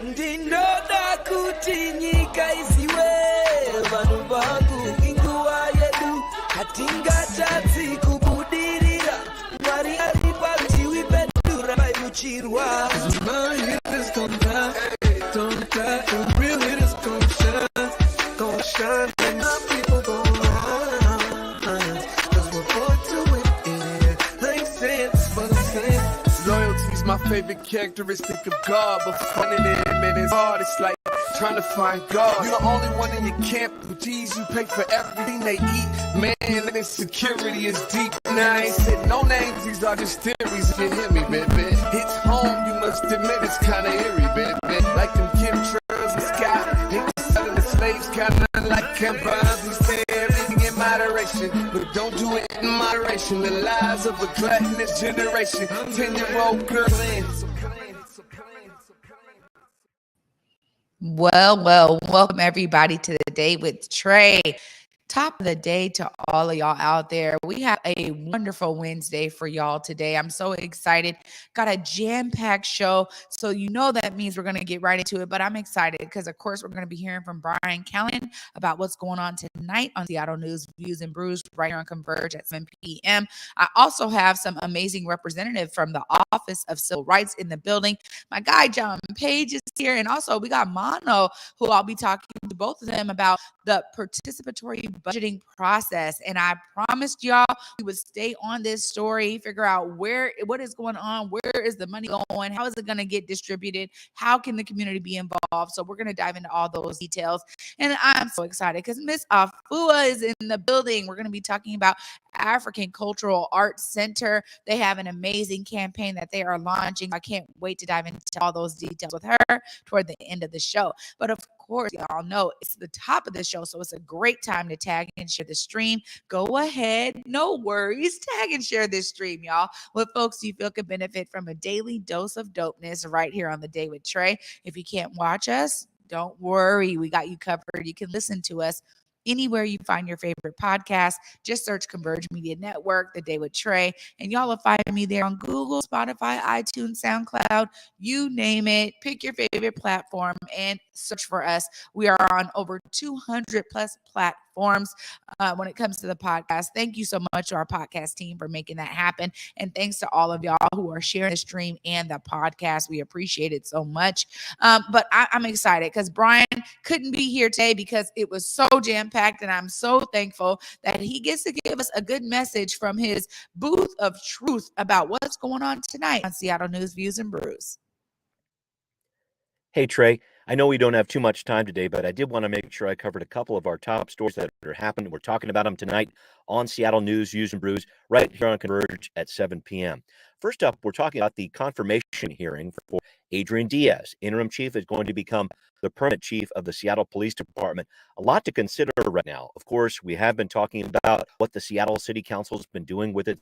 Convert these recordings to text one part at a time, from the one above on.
Ndindoda kuti nyika isiwe vanhu vangu inguva yedu hatingatadzi kubudirira Mwari ari parutivi pedu ramaimuchirwa My hitters gon' die, don't die And real hitters gon' shine And my people gon' rise Cause we're born to win, yeah I ain't saying this, but I'm saying Loyalty's my favorite characteristic of God, but finding it, man, it's hard. It's like trying to find God. You're the only one in your camp with G's. You pay for everything they eat. Man, and insecurity is deep. Now I ain't said no names. These are just theories. You can hear me, baby. Hits home. You must admit it's kind of eerie, baby. Like them chemtrails in the sky. Ain't selling the slaves, got nothing like campers. We say everything in moderation, but don't do it in moderation. The lies of a gluttonous generation. 10-year-old girl in. Well, welcome everybody to the Day with Trae. Top of the day to all of y'all out there. We have a wonderful Wednesday for y'all today. I'm so excited. Got a jam-packed show. So you know that means we're going to get right into it. But I'm excited because, of course, we're going to be hearing from Brian Callanan about what's going on tonight on Seattle News, Views, and Brews right here on Converge at 7 p.m. I also have some amazing representatives from the Office of Civil Rights in the building. My guy, John Page, is here. And also we got Mano, who I'll be talking to both of them about the participatory budgeting process. And I promised y'all we would stay on this story, figure out what is going on, where is the money going, how is it going to get distributed, how can the community be involved. So we're going to dive into all those details. And I'm so excited because Miss Afua is in the building. We're going to be talking about African Cultural Arts Center. They have an amazing campaign that they are launching. I can't wait to dive into all those details with her toward the end of the show. But of course, y'all know it's the top of the show, so it's a great time to tag and share the stream. Go ahead, no worries, tag and share this stream, y'all, with folks you feel could benefit from a daily dose of dopeness right here on The Day with Trae. If you can't watch us, don't worry, we got you covered. You can listen to us anywhere you find your favorite podcast. Just search Converge Media Network, The Day with Trae, and y'all will find me there on Google, Spotify, iTunes, SoundCloud, you name it. Pick your favorite platform and search for us. We are on over 200 plus platforms when it comes to the podcast. Thank you so much to our podcast team for making that happen. And thanks to all of y'all who are sharing the stream and the podcast. We appreciate it so much. But I'm excited because Brian couldn't be here today because it was so jam-packed, and I'm so thankful that he gets to give us a good message from his booth of truth about what's going on tonight on Seattle News, Views, and Brews. Hey, Trae. I know we don't have too much time today, but I did want to make sure I covered a couple of our top stories that are happening. We're talking about them tonight on Seattle News, Views, and Brews right here on Converge at 7 p.m. First up, we're talking about the confirmation hearing for Adrian Diaz. Interim chief is going to become the permanent chief of the Seattle Police Department. A lot to consider right now. Of course, we have been talking about what the Seattle City Council has been doing with its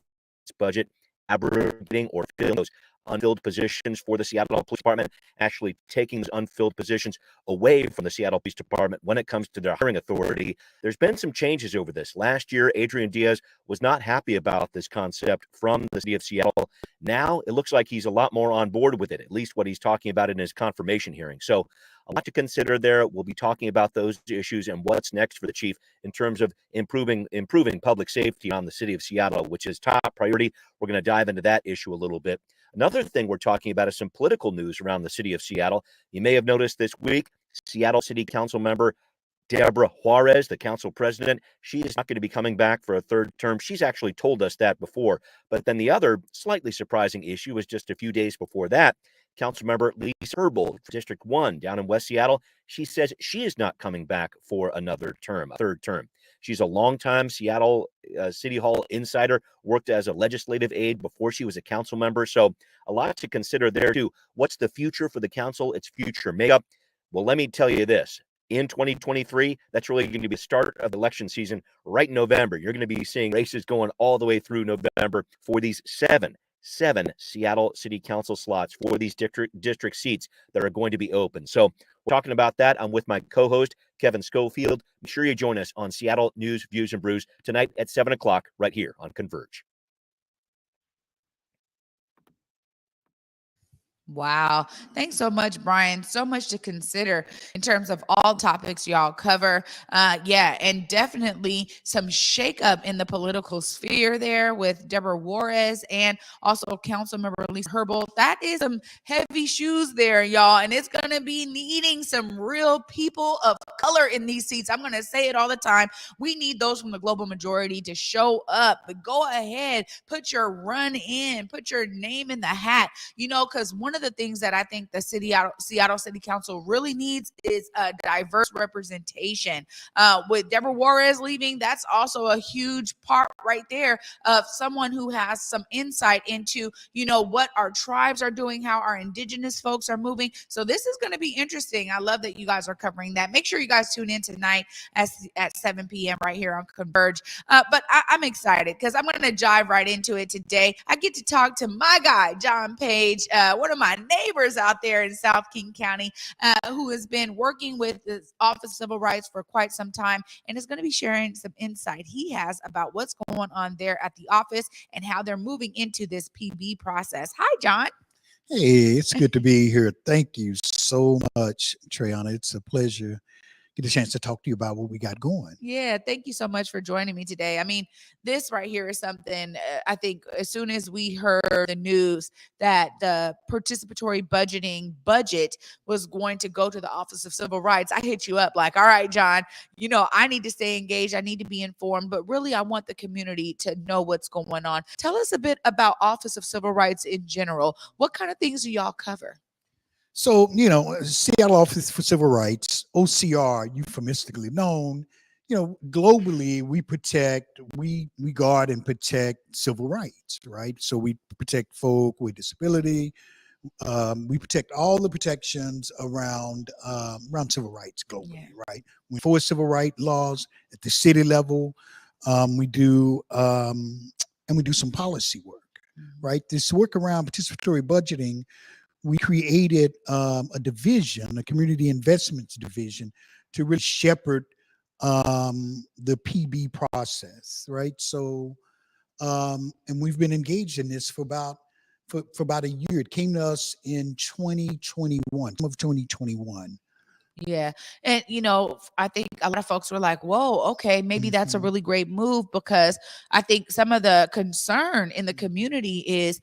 budget, abrogating or filling those unfilled positions for the Seattle Police Department, actually taking those unfilled positions away from the Seattle Police Department when it comes to their hiring authority. There's been some changes over this. Last year, Adrian Diaz was not happy about this concept from the city of Seattle. Now, it looks like he's a lot more on board with it, at least what he's talking about in his confirmation hearing. So a lot to consider there. We'll be talking about those issues and what's next for the chief in terms of improving public safety on the city of Seattle, which is top priority. We're going to dive into that issue a little bit. Another thing we're talking about is some political news around the city of Seattle. You may have noticed this week, Seattle City Council member Deborah Juarez, the council president, she is not going to be coming back for a third term. She's actually told us that before. But then the other slightly surprising issue was just a few days before that, Councilmember Lisa Herbold, District 1 down in West Seattle. She says she is not coming back for another term, a third term. She's a longtime Seattle City Hall insider, worked as a legislative aide before she was a council member. So a lot to consider there too. What's the future for the council, its future makeup? Well, let me tell you this. In 2023, that's really going to be the start of the election season right in November. You're going to be seeing races going all the way through November for these seven Seattle City Council slots for these district seats that are going to be open. So we're talking about that. I'm with my co-host, Kevin Schofield. Be sure you join us on Seattle News, Views, and Brews tonight at 7 o'clock right here on Converge. Wow. Thanks so much, Brian. So much to consider in terms of all topics y'all cover. Yeah, and definitely some shakeup in the political sphere there with Deborah Juarez and also Councilmember Lisa Herbold. That is some heavy shoes there, y'all, and it's going to be needing some real people of color in these seats. I'm going to say it all the time. We need those from the global majority to show up. But go ahead, put your run in, put your name in the hat, because one of the things that I think the Seattle City Council really needs is a diverse representation. With Deborah Juarez leaving, that's also a huge part right there of someone who has some insight into, what our tribes are doing, how our indigenous folks are moving. So this is going to be interesting. I love that you guys are covering that. Make sure you guys tune in tonight at 7 p.m. right here on Converge. But I'm excited because I'm going to dive right into it today. I get to talk to my guy, John Page, one of my neighbors out there in South King County, who has been working with the Office of Civil Rights for quite some time and is going to be sharing some insight he has about what's going on there at the office and how they're moving into this PB process. Hi, John. Hey, it's good to be here. Thank you so much, Trayana. It's a pleasure. Get a chance to talk to you about what we got going. Yeah, thank you so much for joining me today. I mean, this right here is something I think as soon as we heard the news that the participatory budgeting budget was going to go to the Office of Civil Rights, I hit you up like, all right, John, I need to stay engaged. I need to be informed, but really I want the community to know what's going on. Tell us a bit about Office of Civil Rights in general. What kind of things do y'all cover? So, Seattle Office for Civil Rights, OCR, euphemistically known, globally, we guard and protect civil rights, right? So we protect folk with disability. We protect all the protections around civil rights globally, right? We enforce civil rights laws at the city level. We do some policy work, right? This work around participatory budgeting, we created a division, a community investments division, to really shepherd the PB process, right? So, and we've been engaged in this for about a year. It came to us in 2021, some of 2021. Yeah. And, I think a lot of folks were like, whoa, okay, maybe that's a really great move, because I think some of the concern in the community is,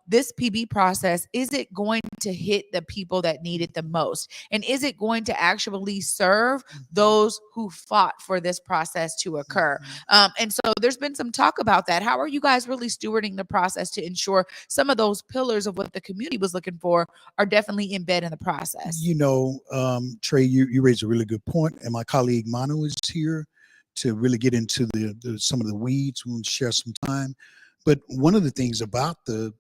this PB process, is it going to hit the people that need it the most? And is it going to actually serve those who fought for this process to occur? And so there's been some talk about that. How are you guys really stewarding the process to ensure some of those pillars of what the community was looking for are definitely embedded in the process? Trae, you raised a really good point, and my colleague Mano is here to really get into some of the weeds. We'll share some time. But one of the things about the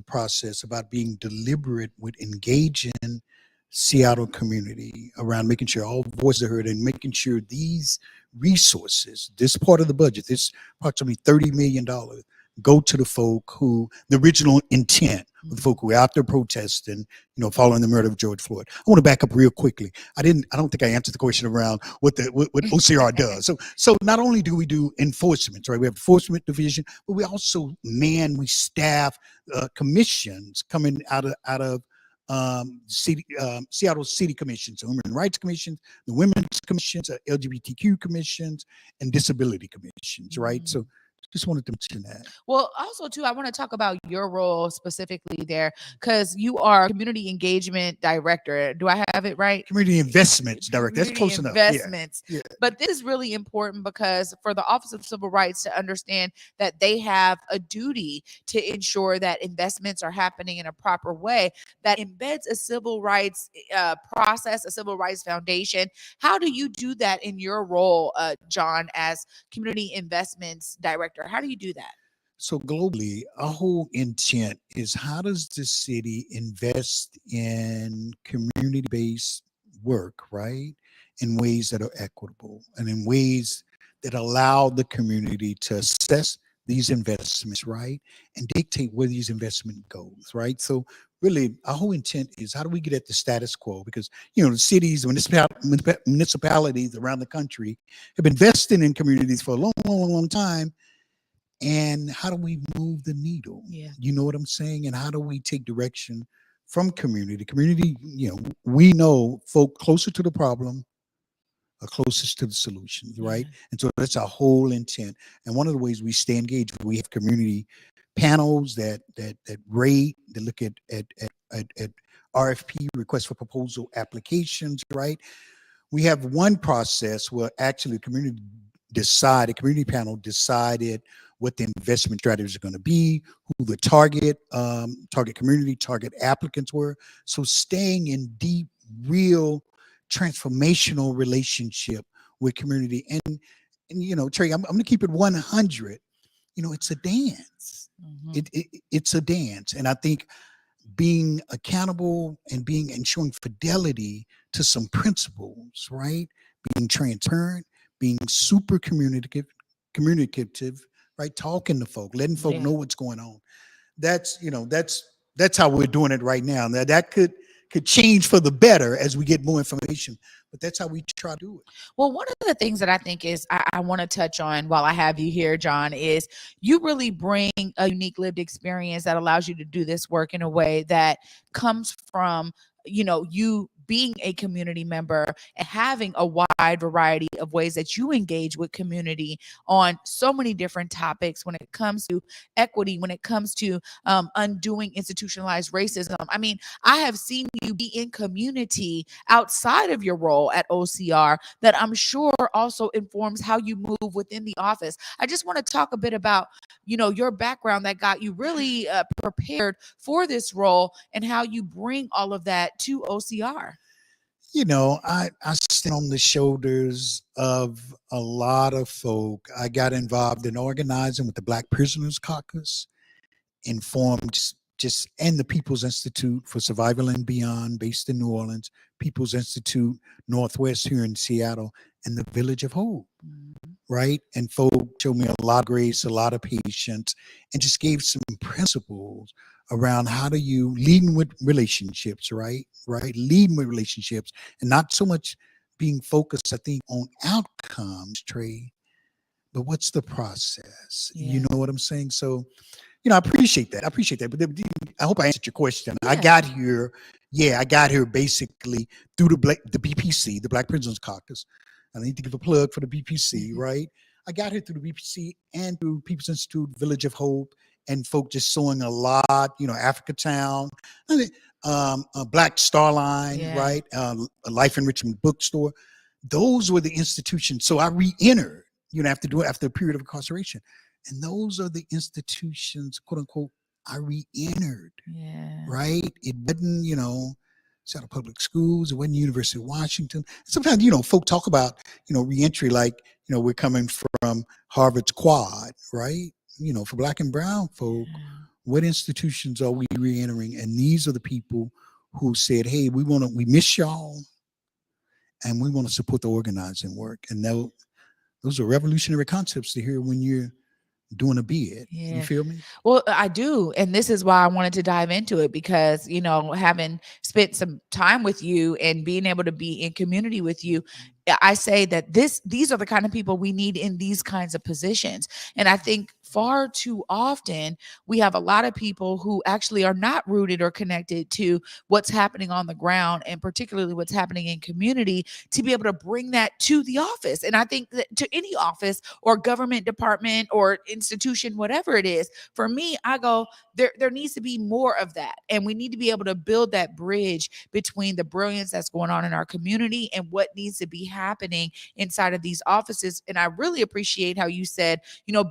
process, about being deliberate with engaging Seattle community around making sure all voices are heard and making sure these resources, this part of the budget, this approximately $30 million, go to the folk who, the original intent of the folk who were out there protesting, following the murder of George Floyd. I want to back up real quickly. I don't think I answered the question around what OCR does. So not only do we do enforcement, right? We have enforcement division, but we also we staff commissions coming out of Seattle City Commissions, so Human Rights Commissions, the Women's Commissions, LGBTQ Commissions, and Disability Commissions, right? So just wanted to mention that. Well, also, too, I want to talk about your role specifically there, because you are Community Engagement Director. Do I have it right? Community Investments Director. That's close enough. Investments. Yeah. But this is really important because for the Office of Civil Rights to understand that they have a duty to ensure that investments are happening in a proper way that embeds a civil rights process, a civil rights foundation. How do you do that in your role, John, as Community Investments Director? How do you do that? So globally, our whole intent is, how does the city invest in community-based work, right? In ways that are equitable and in ways that allow the community to assess these investments, right? And dictate where these investment goes, right? So really, our whole intent is, how do we get at the status quo? Because, the cities, municipalities around the country have been investing in communities for a long time. And how do we move the needle? Yeah. You know what I'm saying? And how do we take direction from community. Community, we know folk closer to the problem are closest to the solutions, right? And so that's our whole intent. And one of the ways we stay engaged, we have community panels that rate, that look at RFP, request for proposal applications, right? We have one process where actually the community panel decided what the investment strategies are going to be, who the target community, target applicants were. So staying in deep, real, transformational relationship with community. And Trae, I'm going to keep it 100. It's a dance. It's a dance. And I think being accountable and showing fidelity to some principles, right? Being transparent, being super communicative, right? Talking to folk, letting folk know what's going on. That's how we're doing it right now. Now that could change for the better as we get more information, but that's how we try to do it. Well, one of the things that I think is I want to touch on while I have you here, John, is you really bring a unique lived experience that allows you to do this work in a way that comes from, you being a community member and having a wide variety of ways that you engage with community on so many different topics when it comes to equity, when it comes to undoing institutionalized racism. I mean, I have seen you be in community outside of your role at OCR that I'm sure also informs how you move within the office. I just want to talk a bit about, your background that got you really prepared for this role and how you bring all of that to OCR. I stand on the shoulders of a lot of folk. I got involved in organizing with the Black Prisoners Caucus, informed and the People's Institute for Survival and Beyond, based in New Orleans, People's Institute Northwest here in Seattle, and the Village of Hope, right? And folk showed me a lot of grace, a lot of patience, and just gave some principles around how do you leading with relationships, right? Leading with relationships, and not so much being focused, I think, on outcomes, Trae, but what's the process? You know what I'm saying? So, I appreciate that. But I hope I answered your question. I got here basically through the BPC, the Black Prisoners Caucus. I need to give a plug for the BPC, right? I got here through the BPC and through People's Institute, Village of Hope, and folk just sowing a lot, Africa Town, Black Star Line, right? A Life Enrichment Bookstore. Those were the institutions. So I re-entered, after a period of incarceration. And those are the institutions, quote unquote, I re-entered, right? It wasn't, Seattle Public Schools, it wasn't University of Washington. Sometimes, folk talk about, re-entry like, we're coming from Harvard's quad, right? For Black and brown folk, what institutions are we re-entering? And these are the people who said, hey, we miss y'all, and we want to support the organizing work. And those are revolutionary concepts to hear when you're doing a bid. You feel me? Well, I do. And this is why I wanted to dive into it, because, having spent some time with you and being able to be in community with you, I say that these are the kind of people we need in these kinds of positions. And I think far too often we have a lot of people who actually are not rooted or connected to what's happening on the ground, and particularly what's happening in community, to be able to bring that to the office. And I think that to any office or government department or institution, whatever it is, for me, I go, there needs to be more of that. And we need to be able to build that bridge between the brilliance that's going on in our community and what needs to be happening inside of these offices. And I really appreciate how you said,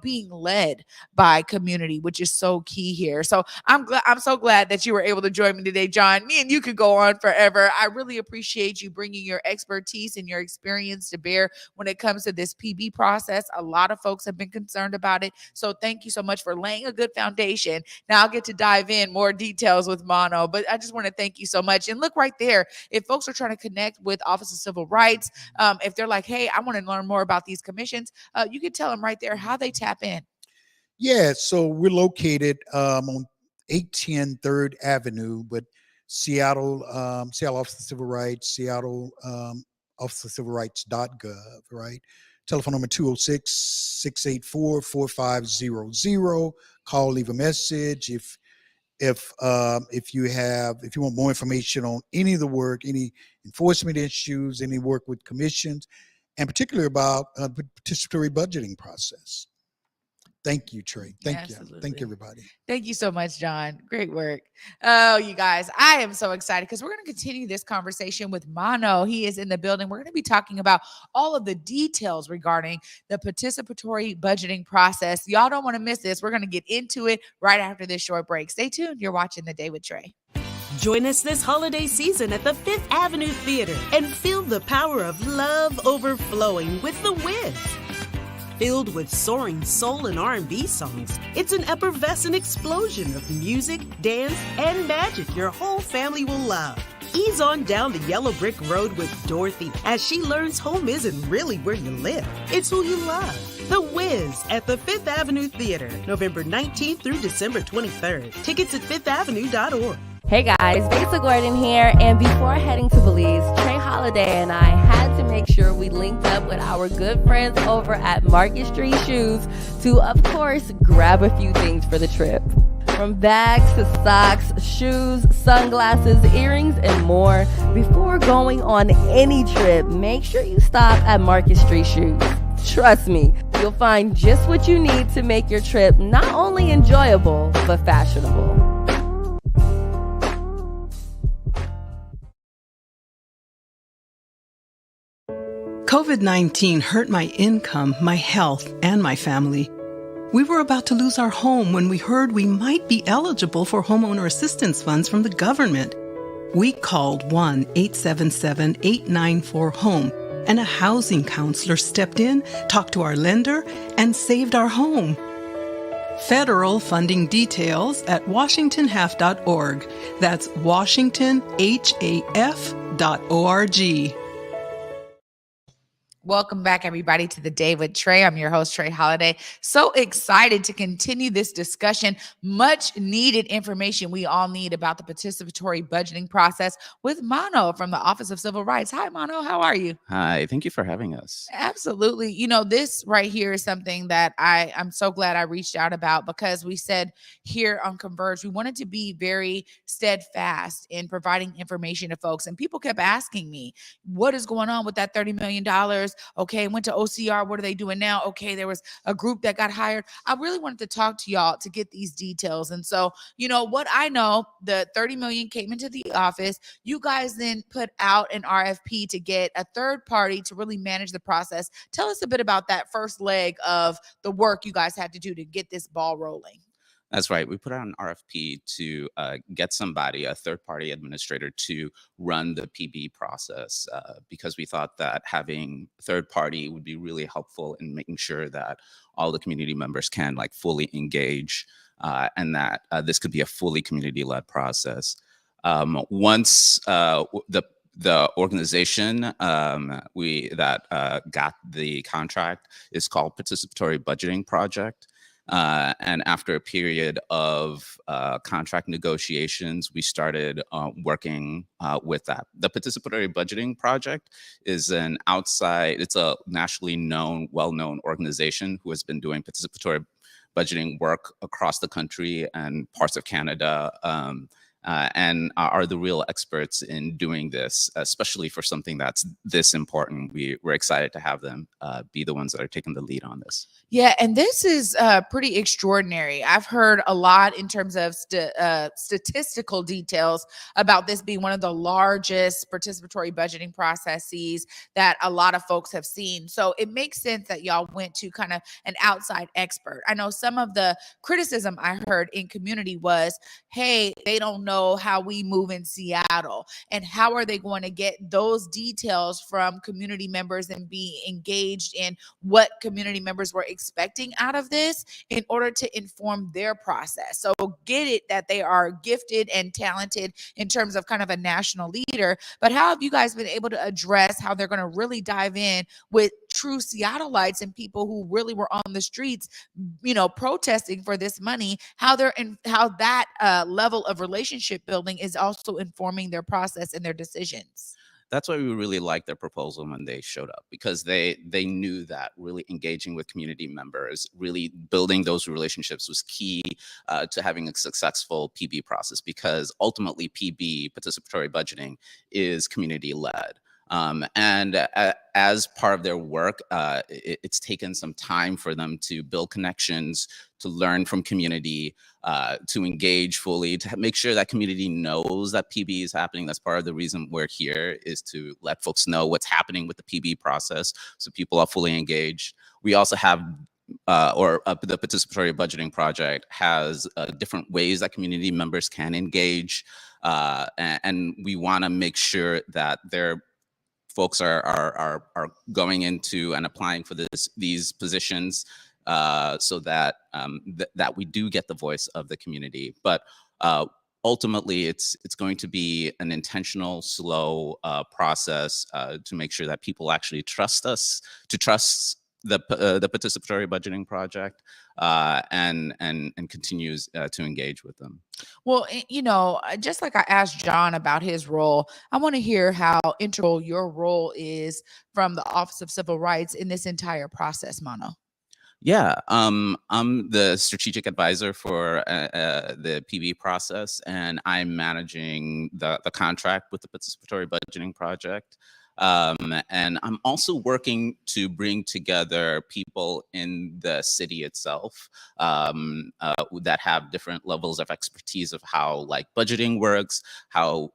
being led by community, which is so key here. So I'm so glad that you were able to join me today, John. Me and you could go on forever. I really appreciate you bringing your expertise and your experience to bear when it comes to this PB process. A lot of folks have been concerned about it. So thank you so much for laying a good foundation. Now I'll get to dive in more details with Mano, but I just want to thank you so much. And look right there, if folks are trying to connect with Office of Civil Rights, if they're like, hey, I want to learn more about these commissions, you can tell them right there how they tap in. Yeah, so we're located on 810 3rd Avenue, but Seattle Office of Civil Rights, Seattle Office of Civil Rights.gov, right? Telephone number 206-684-4500. Call, leave a message. If if you want more information on any of the work, any enforcement issues, any work with commissions, and particularly about the participatory budgeting process. Thank you, Trae. Thank you. Thank you, everybody. Thank you so much, John. Great work. Oh, you guys, I am so excited because we're going to continue this conversation with Mano. He is in the building. We're going to be talking about all of the details regarding the participatory budgeting process. Y'all don't want to miss this. We're going to get into it right after this short break. Stay tuned. You're watching The Day with Trae. Join us this holiday season at the Fifth Avenue Theater and feel the power of love overflowing with The Wiz. Filled with soaring soul and R&B songs, it's an effervescent explosion of music, dance, and magic your whole family will love. Ease on down the yellow brick road with Dorothy as she learns home isn't really where you live, it's who you love. The Wiz at the Fifth Avenue Theater, November 19th through December 23rd. Tickets at fifthavenue.org. Hey guys, Besa Gordon here, and before heading to Belize, Trae Holiday and I had to make sure we linked up with our good friends over at Market Street Shoes to, of course, grab a few things for the trip. From bags to socks, shoes, sunglasses, earrings, and more. Before going on any trip, make sure you stop at Market Street Shoes. Trust me, you'll find just what you need to make your trip not only enjoyable, but fashionable. COVID-19 hurt my income, my health, and my family. We were about to lose our home when we heard we might be eligible for homeowner assistance funds from the government. We called 1-877-894-HOME, and a housing counselor stepped in, talked to our lender, and saved our home. Federal funding details at washingtonhaf.org. That's washingtonhaf.org. Welcome back, everybody, to The Day with Trae. I'm your host, Trae Holiday. So excited to continue this discussion. Much needed information we all need about the participatory budgeting process with Mano from the Office of Civil Rights. Hi, Mano. How are you? Hi. Thank you for having us. Absolutely. You know, this right here is something that I'm so glad I reached out about, because we said here on Converge, we wanted to be very steadfast in providing information to folks. And people kept asking me, what is going on with that $30 million? Okay, went to OCR. What are they doing now? Okay, there was a group that got hired. I really wanted to talk to y'all to get these details. And so, you know, what I know, the $30 million came into the office. You guys then put out an RFP to get a third party to really manage the process. Tell us a bit about that first leg of the work you guys had to do to get this ball rolling. That's right. We put out an RFP to get somebody, a third-party administrator, to run the PB process because we thought that having a third-party would be really helpful in making sure that all the community members can fully engage and that this could be a fully community-led process. Once the organization that got the contract is called Participatory Budgeting Project. And after a period of contract negotiations, we started working with that. The Participatory Budgeting Project is it's a nationally known, well-known organization who has been doing participatory budgeting work across the country and parts of Canada, and are the real experts in doing this, especially for something that's this important. We're excited to have them be the ones that are taking the lead on this. Yeah, and this is pretty extraordinary. I've heard a lot in terms of statistical details about this being one of the largest participatory budgeting processes that a lot of folks have seen. So it makes sense that y'all went to kind of an outside expert. I know some of the criticism I heard in community was, hey, they don't know how we move in Seattle, and how are they going to get those details from community members and be engaged in what community members were expecting out of this in order to inform their process. So get it that they are gifted and talented in terms of kind of a national leader, but how have you guys been able to address how they're going to really dive in with true Seattleites and people who really were on the streets, you know, protesting for this money, how that level of relationship building is also informing their process and their decisions? That's why we really liked their proposal when they showed up, because they knew that really engaging with community members, really building those relationships was key to having a successful PB process, because ultimately PB, participatory budgeting, is community led. And as part of their work, it's taken some time for them to build connections, to learn from community, to engage fully, to make sure that community knows that PB is happening. That's part of the reason we're here, is to let folks know what's happening with the PB process, so people are fully engaged. We also have the participatory budgeting project has different ways that community members can engage, and we want to make sure that their folks are going into and applying for these positions, so that that we do get the voice of the community. But ultimately, it's going to be an intentional, slow process to make sure that people actually trust us, to trust the participatory budgeting project, and continues to engage with them. Well, just like I asked John about his role, I want to hear how integral your role is from the Office of Civil Rights in this entire process, Mano. Yeah, I'm the strategic advisor for the PB process, and I'm managing the contract with the participatory budgeting project. And I'm also working to bring together people in the city itself that have different levels of expertise of how like budgeting works, how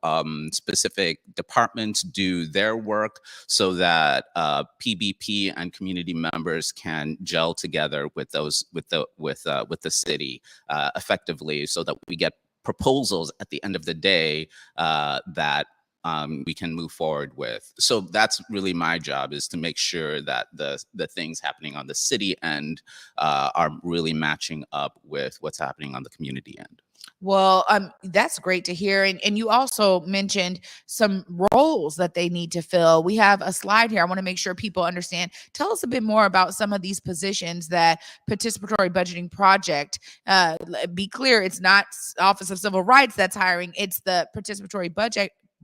specific departments do their work, so that PBP and community members can gel together with the city effectively, so that we get proposals at the end of the day that we can move forward with. So that's really my job, is to make sure that the things happening on the city end are really matching up with what's happening on the community end. Well, that's great to hear. And you also mentioned some roles that they need to fill. We have a slide here. I want to make sure people understand. Tell us a bit more about some of these positions that Participatory Budgeting Project, be clear, it's not Office of Civil Rights that's hiring, it's the Participatory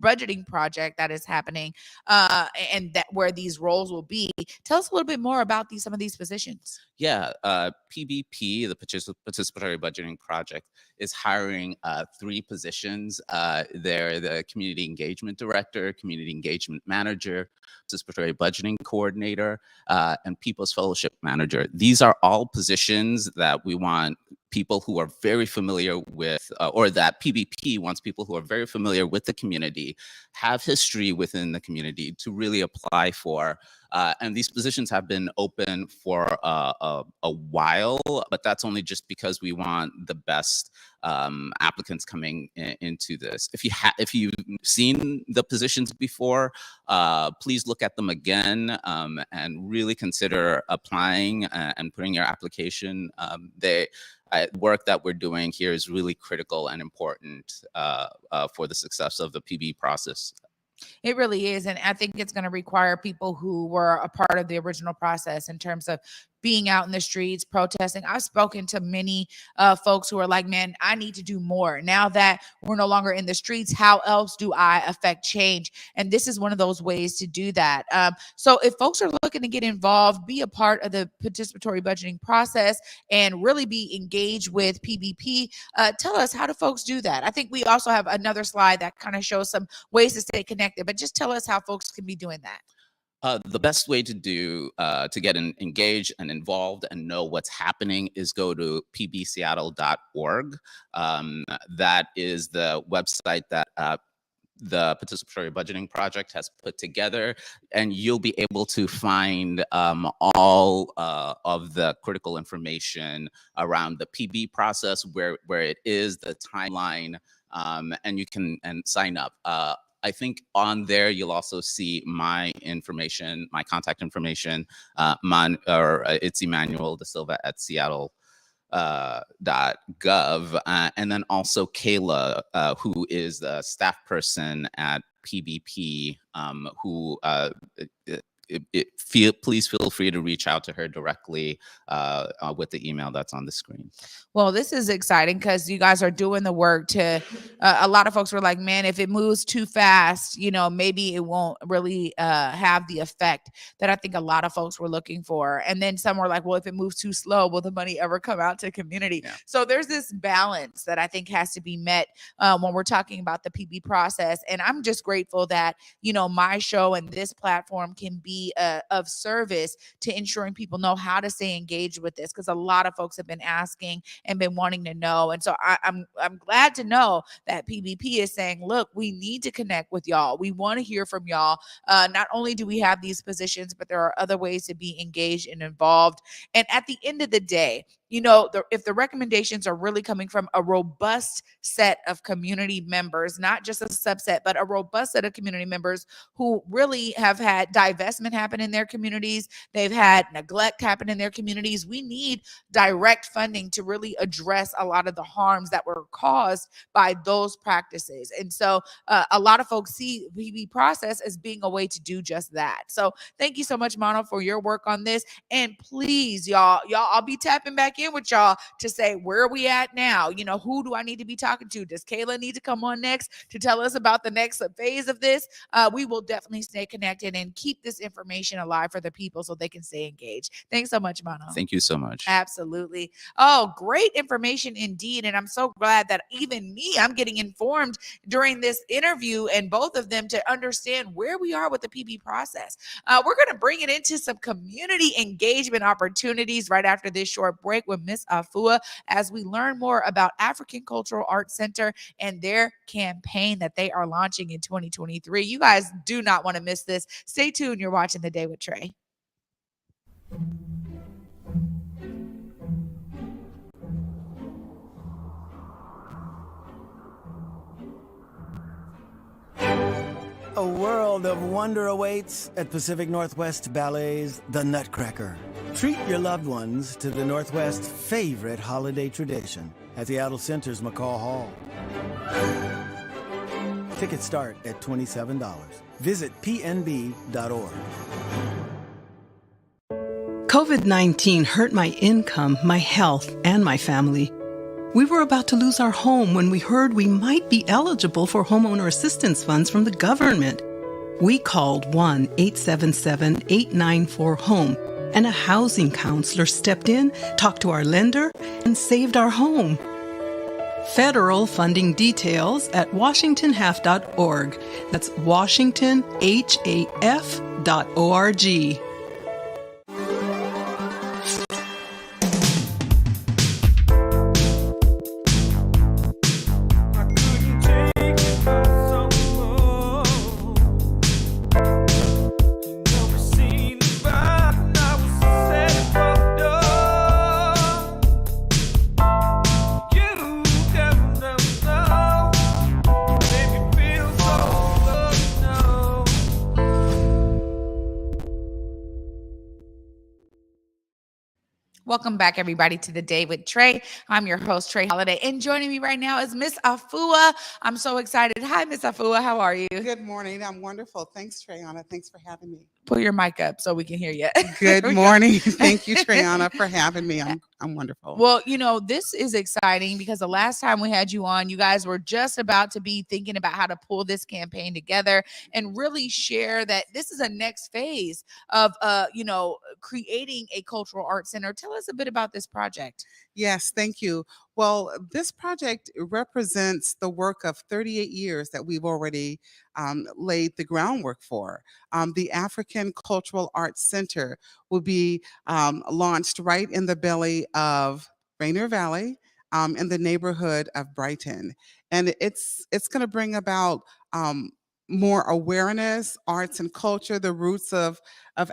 Budgeting Project that is happening, and that where these roles will be. Tell us a little bit more about some of these positions. Yeah, PBP, the Participatory Budgeting Project, is hiring 3 positions. They're the Community Engagement Director, Community Engagement Manager, Participatory Budgeting Coordinator, and People's Fellowship Manager. These are all positions that we want people who are very familiar with, or that PBP wants people who are very familiar with the community, have history within the community to really apply for. And these positions have been open for a while, but that's only just because we want the best applicants coming into this. If you've seen the positions before, please look at them again and really consider applying and putting your application. Work that we're doing here is really critical and important for the success of the PB process. It really is. And I think it's going to require people who were a part of the original process in terms of being out in the streets, protesting. I've spoken to many folks who are like, man, I need to do more. Now that we're no longer in the streets, how else do I affect change? And this is one of those ways to do that. So if folks are looking to get involved, be a part of the participatory budgeting process, and really be engaged with PBP, tell us, how do folks do that? I think we also have another slide that kind of shows some ways to stay connected, but just tell us how folks can be doing that. The best way to get engaged and involved and know what's happening is go to pbseattle.org. That is the website that the Participatory Budgeting Project has put together, and you'll be able to find all of the critical information around the PB process, where it is, the timeline, and you can sign up. I think on there you'll also see my information, my contact information. It's Emmanuel Da Silva at Seattle.gov, and then also Kayla, who is the staff person at PBP, who please feel free to reach out to her directly with the email that's on the screen. Well, this is exciting because you guys are doing the work to, a lot of folks were like, man, if it moves too fast, maybe it won't really have the effect that I think a lot of folks were looking for. And then some were like, well, if it moves too slow, will the money ever come out to community? Yeah. So there's this balance that I think has to be met when we're talking about the PB process. And I'm just grateful that, my show and this platform can be of service to ensuring people know how to stay engaged with this, because a lot of folks have been asking and been wanting to know. And so I'm glad to know that PBP is saying, look, we need to connect with y'all. We want to hear from y'all. Not only do we have these positions, but there are other ways to be engaged and involved. And at the end of the day, if the recommendations are really coming from a robust set of community members, not just a subset, but a robust set of community members who really have had divestment happen in their communities, they've had neglect happen in their communities. We need direct funding to really address a lot of the harms that were caused by those practices. And so a lot of folks see PB process as being a way to do just that. So thank you so much, Mano, for your work on this. And please, y'all, I'll be tapping back in with y'all to say, where are we at now? Who do I need to be talking to? Does Kayla need to come on next to tell us about the next phase of this? We will definitely stay connected and keep this information alive for the people so they can stay engaged. Thanks so much, Mano. Thank you so much. Absolutely. Oh, great information indeed. And I'm so glad that even me, I'm getting informed during this interview and both of them to understand where we are with the PB process. We're going to bring it into some community engagement opportunities right after this short break with Miss Afua as we learn more about African Cultural Arts Center and their campaign that they are launching in 2023. You guys do not want to miss this. Stay tuned. You're watching The Day with Trae. A world of wonder awaits at Pacific Northwest Ballet's The Nutcracker. Treat your loved ones to the Northwest's favorite holiday tradition at the Seattle Center's McCall Hall. Tickets start at $27. Visit pnb.org. COVID-19 hurt my income, my health, and my family. We were about to lose our home when we heard we might be eligible for homeowner assistance funds from the government. We called 1-877-894-HOME, and a housing counselor stepped in, talked to our lender, and saved our home. Federal funding details at washingtonhaf.org. That's washingtonhaf.org. Welcome back, everybody, to The Day with Trae. I'm your host, Trae Holiday, and joining me right now is Miss Afua. I'm so excited. Hi, Miss Afua. How are you? Good morning. I'm wonderful. Thanks, Trayana. Thanks for having me. Pull your mic up so we can hear you. Good morning. Thank you, Trayana, for having me. I'm wonderful. Well, this is exciting because the last time we had you on, you guys were just about to be thinking about how to pull this campaign together and really share that this is a next phase of, creating a cultural arts center. Tell us a bit about this project. Yes, thank you. Well, this project represents the work of 38 years that we've already laid the groundwork for. The African Cultural Arts Center will be launched right in the belly of Rainier Valley in the neighborhood of Brighton. And it's going to bring about more awareness, arts and culture, the roots of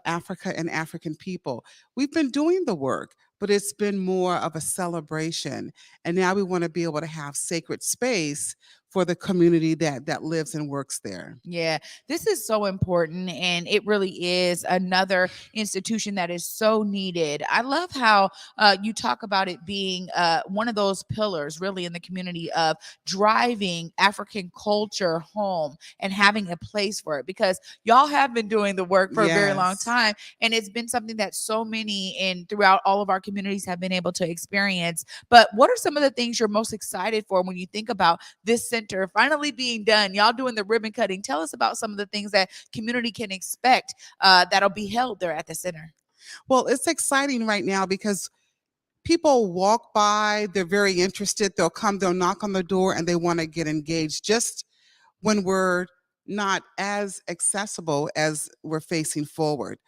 Africa and African people. We've been doing the work, but it's been more of a celebration. And now we want to be able to have sacred space for the community that lives and works there. Yeah, this is so important, and it really is another institution that is so needed. I love how you talk about it being one of those pillars, really, in the community of driving African culture home and having a place for it, because y'all have been doing the work for a very long Yes. time, and it's been something that so many in throughout all of our communities have been able to experience. But what are some of the things you're most excited for when you think about this center finally being done? Y'all doing the ribbon cutting. Tell us about some of the things that community can expect that'll be held there at the center. Well, it's exciting right now because people walk by, they're very interested, they'll come, they'll knock on the door, and they want to get engaged just when we're not as accessible as we're facing forward.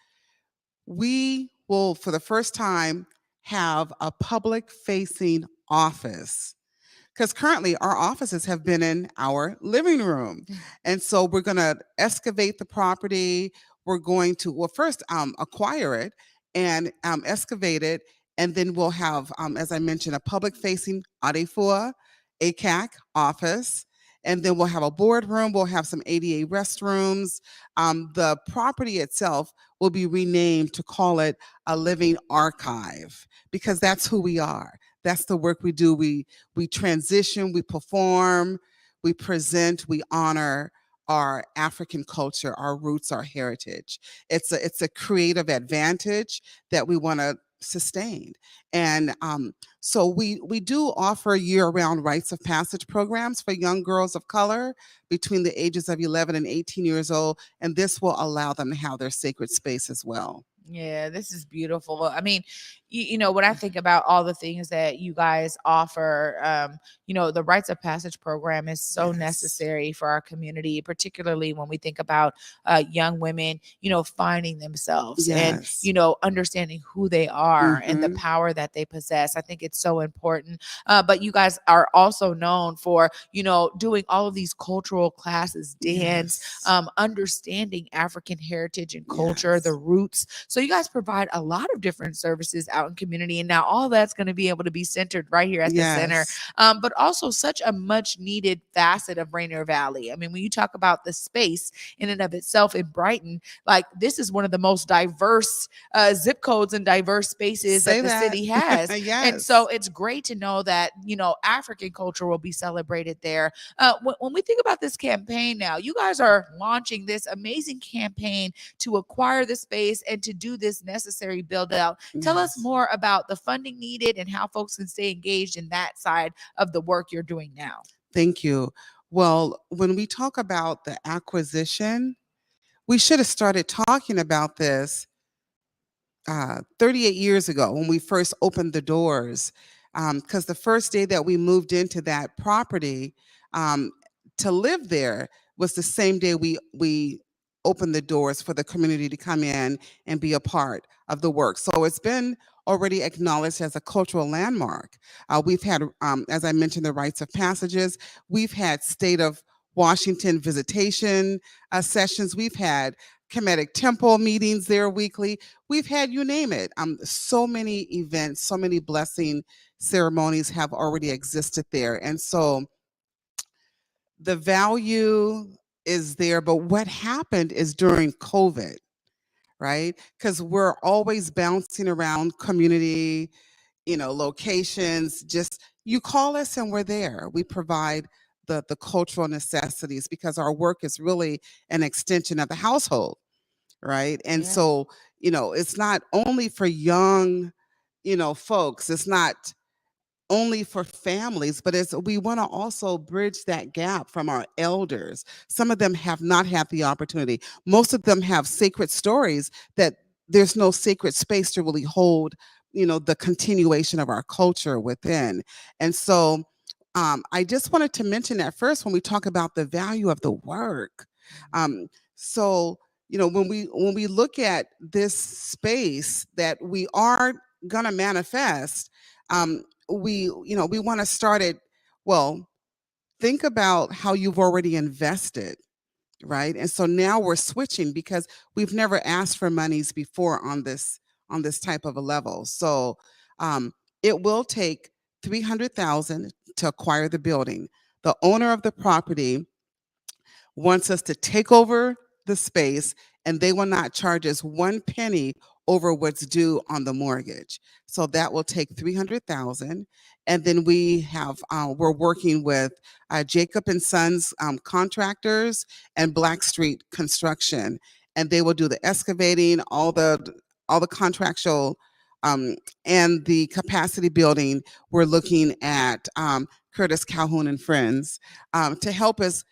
We will, for the first time, have a public-facing office, because currently our offices have been in our living room. And so we're going to excavate the property. We're going to, well, first acquire it and excavate it. And then we'll have, as I mentioned, a public-facing Afua, ACAC office. And then we'll have a boardroom. We'll have some ADA restrooms. The property itself will be renamed to call it a living archive, because that's who we are. That's the work we do. We transition, we perform, we present, we honor our African culture, our roots, our heritage. It's a creative advantage that we want to sustain. And so we do offer year-round rites of passage programs for young girls of color between the ages of 11 and 18 years old, and this will allow them to have their sacred space as well. Yeah, this is beautiful. I mean, you know, when I think about all the things that you guys offer, you know, the rites of passage program is so Yes. necessary for our community, particularly when we think about young women, you know, finding themselves and, Yes. you know, understanding who they are and the Mhm. power that they possess. I think it's so important. But you guys are also known for, you know, doing all of these cultural classes, dance, Yes. understanding African heritage and culture, the Yes. roots. So you guys provide a lot of different services out in community, and now all that's going to be able to be centered right here at the center. Yes. But also such a much needed facet of Rainier Valley. I mean, when you talk about the space in and of itself in Brighton, like this is one of the most diverse zip codes and diverse spaces Say that the that. city has. Yes. And so it's great to know that, you know, African culture will be celebrated there. When we think about this campaign now, you guys are launching this amazing campaign to acquire the space and to do this necessary build out. Tell us Yes. more about the funding needed and how folks can stay engaged in that side of the work you're doing now. Thank you. Well, when we talk about the acquisition, we should have started talking about this 38 years ago when we first opened the doors. Because the first day that we moved into that property to live there was the same day we opened the doors for the community to come in and be a part of the work. So it's been already acknowledged as a cultural landmark. We've had, as I mentioned, the rites of passages. We've had state of Washington visitation sessions. We've had Kemetic Temple meetings there weekly. We've had, you name it. So many events, so many blessing ceremonies have already existed there. And so the value is there, but what happened is during COVID, right? Because we're always bouncing around community, you know, locations, just you call us and we're there. We provide the cultural necessities because our work is really an extension of the household, right? And Yeah. so, you know, it's not only for young, you know, folks, it's not only for families, but it's we want to also bridge that gap from our elders. Some of them have not had the opportunity. Most of them have sacred stories that there's no sacred space to really hold, you know, the continuation of our culture within. And so I just wanted to mention that first when we talk about the value of the work. So you know, when we look at this space that we are gonna manifest, we want to start it. Well, think about how you've already invested, right? And so now we're switching because we've never asked for monies before on this type of a level. So it will take $300,000 to acquire the building, the owner of the property wants us to take over the space, and they will not charge us 1 penny over what's due on the mortgage. So that will take $300,000. And then we have, we're working with Jacob and Sons Contractors and Blackstreet Construction, and they will do the excavating, all the contractual, and the capacity building. We're looking at Curtis Calhoun and Friends to help us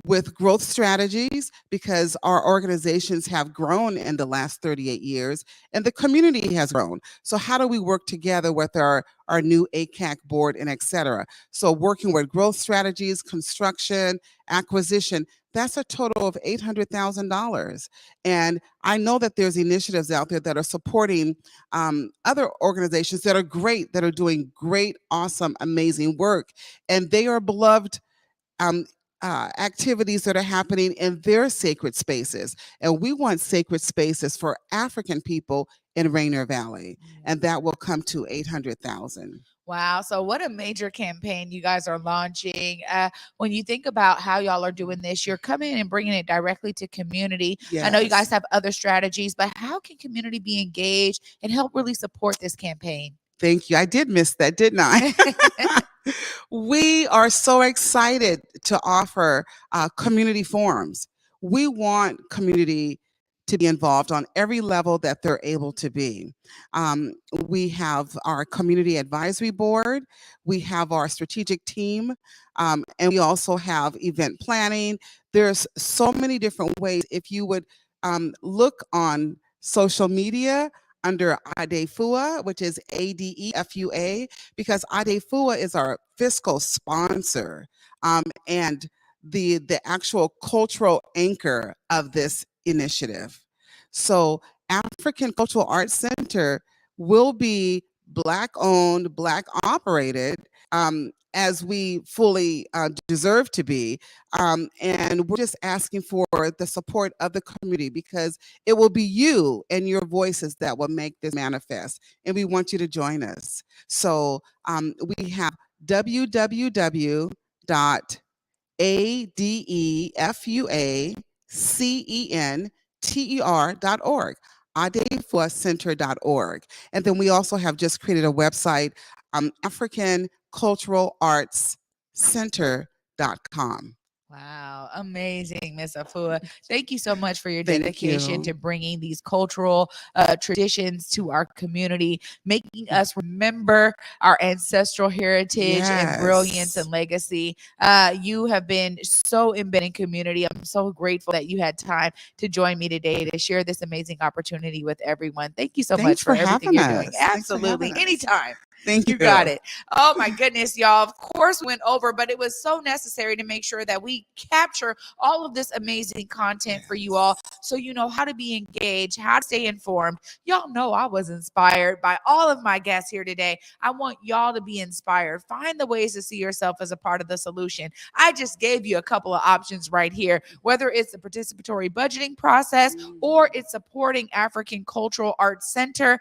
with growth strategies, because our organizations have grown in the last 38 years and the community has grown. So how do we work together with our new ACAC board and et cetera? So working with growth strategies, construction, acquisition, that's a total of $800,000. And I know that there's initiatives out there that are supporting other organizations that are great, that are doing great, awesome, amazing work. And they are beloved activities that are happening in their sacred spaces. And we want sacred spaces for African people in Rainier Valley. And that will come to $800,000. Wow. So what a major campaign you guys are launching. When you think about how y'all are doing this, you're coming and bringing it directly to community. Yes. I know you guys have other strategies, but how can community be engaged and help really support this campaign? Thank you. I did miss that, didn't I? We are so excited to offer community forums. We want community to be involved on every level that they're able to be. We have our community advisory board. We have our strategic team. And we also have event planning. There's so many different ways. If you would look on social media under Afua, which is ADEFUA, because Afua is our fiscal sponsor and the actual cultural anchor of this initiative. So African Cultural Arts Center will be Black owned, Black operated, as we fully deserve to be. And we're just asking for the support of the community, because it will be you and your voices that will make this manifest. And we want you to join us. So we have www.adefuacenter.org, adefuacenter.org. And then we also have just created a website, AfricanCulturalArtsCenter.com. Wow, amazing, Ms. Afua. Thank you so much for your Thank dedication you. to bringing these cultural traditions to our community, making us remember our ancestral heritage and brilliance and legacy. You have been so embedded in community. I'm so grateful that you had time to join me today to share this amazing opportunity with everyone. Thank you so much for everything you're doing. Absolutely. Anytime. Thank you. You got it. Oh my goodness, y'all. Of course we went over, but it was so necessary to make sure that we capture all of this amazing content for you all, so you know how to be engaged, how to stay informed. Y'all know I was inspired by all of my guests here today. I want y'all to be inspired. Find the ways to see yourself as a part of the solution. I just gave you a couple of options right here, whether it's the participatory budgeting process or it's supporting African Cultural Arts Center.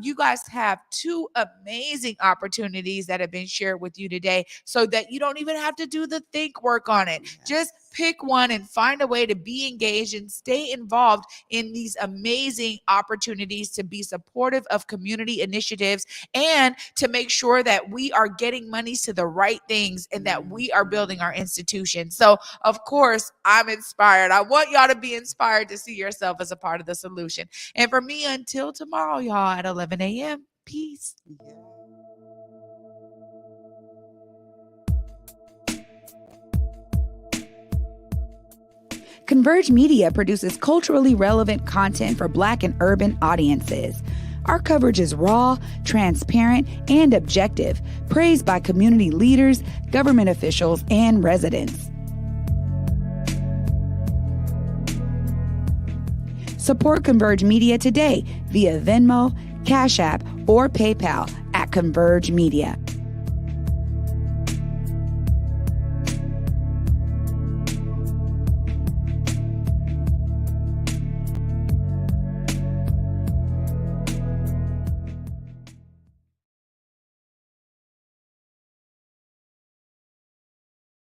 You guys have two amazing opportunities that have been shared with you today, so that you don't even have to do the think work on it. Just pick one and find a way to be engaged and stay involved in these amazing opportunities to be supportive of community initiatives and to make sure that we are getting monies to the right things and that we are building our institution. So, of course, I'm inspired. I want y'all to be inspired to see yourself as a part of the solution. And for me, until tomorrow, y'all, at 11 a.m., peace. Converge Media produces culturally relevant content for Black and urban audiences. Our coverage is raw, transparent, and objective, praised by community leaders, government officials, and residents. Support Converge Media today via Venmo, Cash App, or PayPal at Converge Media.